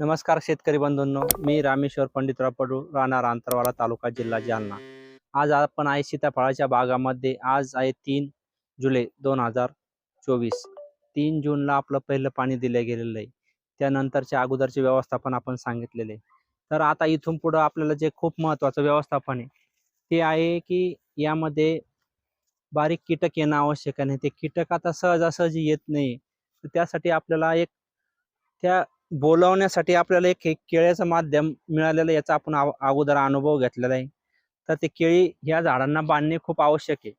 नमस्कार शेतकरी बंधूंनो, मी रामेश्वर पंडितराव पडू, राहणार अंतरवाडा तालुका जिल्हा जालना। आज आपण आहे सीताफळाच्या बागामध्ये। आज आहे 3 जुलै 2024। 3 जूनला आपलं पहिलं पाणी दिले गेलेलं आहे। त्यानंतरच्या अगोदरचे व्यवस्थापन आपण सांगितलेले। तर आता इथून पुढे आपल्याला जे खूप महत्त्वाचं व्यवस्थापन आहे ते आहे की यामध्ये बारीक कीटक येणं आवश्यक आहे। ते कीटक आता सहजासहजी येत नाही, तर त्यासाठी आपल्याला एक त्या बोलावण्यासाठी आपल्याला एक केळ्याचं माध्यम मिळालेलं, याचा आपण अगोदर अनुभव घेतलेला आहे। तर ते केळी ह्या झाडांना बांधणे खूप आवश्यक आहे।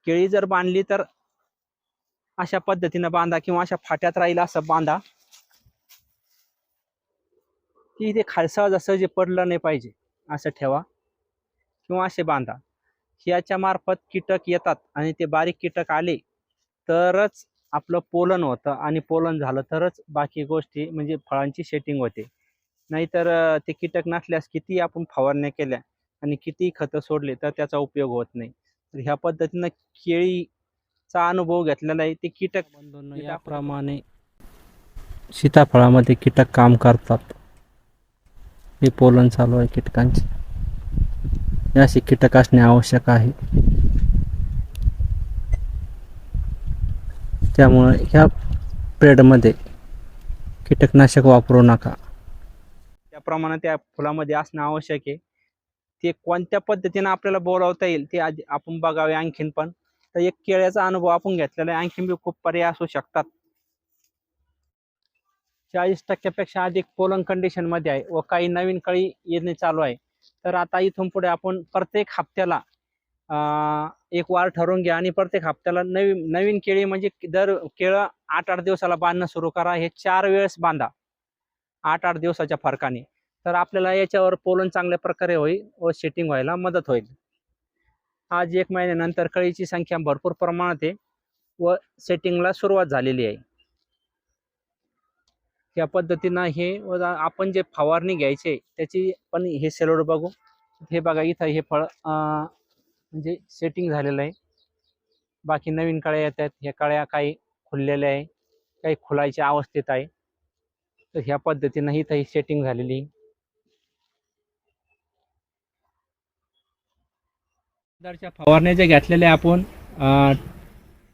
केळी जर बांधली तर अशा पद्धतीने बांधा किंवा अशा फाट्यात राहील असं बांधा की ते सहजासहजी पडलं नाही पाहिजे, असं ठेवा किंवा असे बांधा। ह्याच्या मार्फत कीटक येतात आणि ते बारीक कीटक आले तरच आपलं पोलन होतं, आणि पोलन झालं तरच बाकी गोष्टी म्हणजे फळांची सेटिंग होते। नाहीतर ते कीटक नसल्यास किती आपण फवारण्या केल्या आणि किती खतं सोडले तर त्याचा उपयोग होत नाही। तर ह्या पद्धतीनं केळीचा अनुभव घेतलेला आहे। ते कीटक बंधूंनो, याप्रमाणे सीताफळामध्ये कीटक काम करतात। हे पोलन चालू आहे कीटकांचे, याशी कीटक असणे आवश्यक आहे। त्यामुळे ह्या पिरियडमध्ये कीटकनाशक वापरू नका। त्याप्रमाणे त्या फुलामध्ये असणं आवश्यक आहे। ते कोणत्या पद्धतीने आपल्याला बोलावता येईल ते आधी आपण बघावे। आणखीन पण तर एक केळ्याचा अनुभव आपण घेतलेला आहे, आणखीन बी खूप पर्याय असू शकतात। 40% अधिक पोलन कंडिशन मध्ये आहे व काही नवीन कळी येणे चालू आहे। तर आता इथून पुढे आपण प्रत्येक हप्त्याला एक वार ठरवून घ्या आणि प्रत्येक हप्त्याला नवीन केळी म्हणजे दर केळं 8-8 दिवसाला बांधणं सुरू करा। हे 4 वेळेस बांधा 8-8 दिवसाच्या फरकाने, तर आपल्याला याच्यावर पोलन चांगल्या प्रकारे होईल व सेटिंग व्हायला मदत होईल। आज 1 महिन्यानंतर कळीची संख्या भरपूर प्रमाणात आहे व सेटिंगला सुरुवात झालेली आहे। या पद्धतीनं हे आपण जे फवारणी घ्यायचे त्याची पण हे सेलोड बघू। हे बघा, इथं हे फळ म्हणजे सेटिंग झालेलं आहे। बाकी नवीन कळ्या येत आहेत, ह्या कळ्या काही खुललेल्या आहे, काही खुलायच्या अवस्थेत आहे। तर ह्या पद्धतीनं इथं ही सेटिंग झालेली। फवारण्या जे घेतलेल्या आपण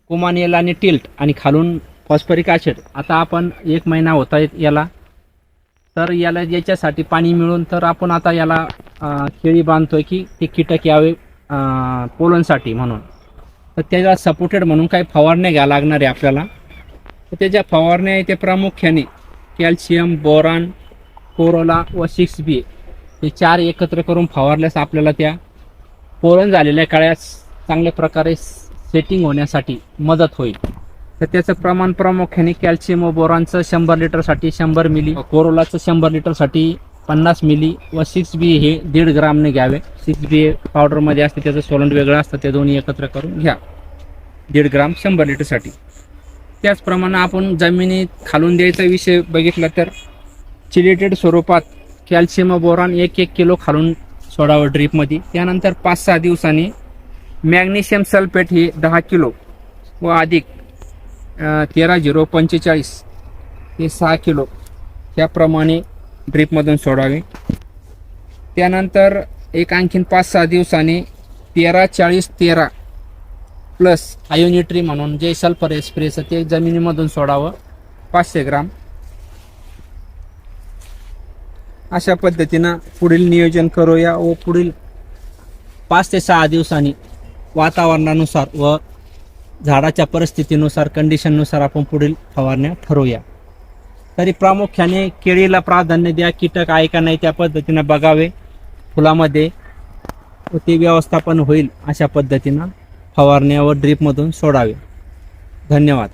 कुमानियल आणि टिल्ट आणि खालून फॉस्फरिक ॲसिड, आता आपण 1 महिना होता याला, तर याला याच्यासाठी पाणी मिळून तर आपण आता याला केळी बांधतोय की ते कीटक यावे पोलनसाठी म्हणून। तर त्याला सपोर्टेड म्हणून काही फवारण्या घ्यावं लागणार आहे आपल्याला। तर त्याच्या फवारण्या आहे ते प्रामुख्याने कॅल्शियम, बोरॉन, कोरोला व 6B हे 4 एकत्र करून फवारल्यास आपल्याला त्या पोलन झालेल्या कळ्या चांगल्या प्रकारे सेटिंग होण्यासाठी मदत होईल। तर त्याचं प्रमाण प्रामुख्याने कॅल्शियम व बोरॉनचं 100 लिटरसाठी 100 मिली, कोरोलाचं 100 लिटरसाठी 50 मिली व 6B हे 1.5 ग्रामने घ्यावे। 6B पावडरमध्ये असते, त्याचं सोलंट वेगळं असतं, ते दोन्ही एकत्र करून घ्या 1.5 ग्राम 100 लिटरसाठी। त्याचप्रमाणे आपण जमिनीत खालून द्यायचा विषय बघितला तर चिलेटेड स्वरूपात कॅल्शियम व बोरॉन 1-1 किलो खालून सोडावं ड्रीपमध्ये। त्यानंतर 5-6 दिवसांनी मॅग्नेशियम सल्फेट हे 10 किलो व अधिक 13-0-45 हे 6 किलो त्याप्रमाणे ड्रीपमधून सोडावे। त्यानंतर एक आणखीन 5-6 दिवसांनी 13-40-13 प्लस आयोनिट्री म्हणून जे सल्फर स्प्रेचं ते जमिनीमधून सोडावं 500 ग्राम। अशा पद्धतीनं पुढील नियोजन करूया व पुढील 5 ते 6 दिवसांनी वातावरणानुसार व झाडाच्या परिस्थितीनुसार कंडिशननुसार आपण पुढील फवारण्या ठरवूया। तरी प्रामुख्याने केळीला प्राधान्य द्या। कीटक आहे का नाही त्या पद्धतीनं बघावे फुलामध्ये व ते व्यवस्थापन होईल अशा पद्धतीनं फवारण्या व ड्रीपमधून सोडावे। धन्यवाद।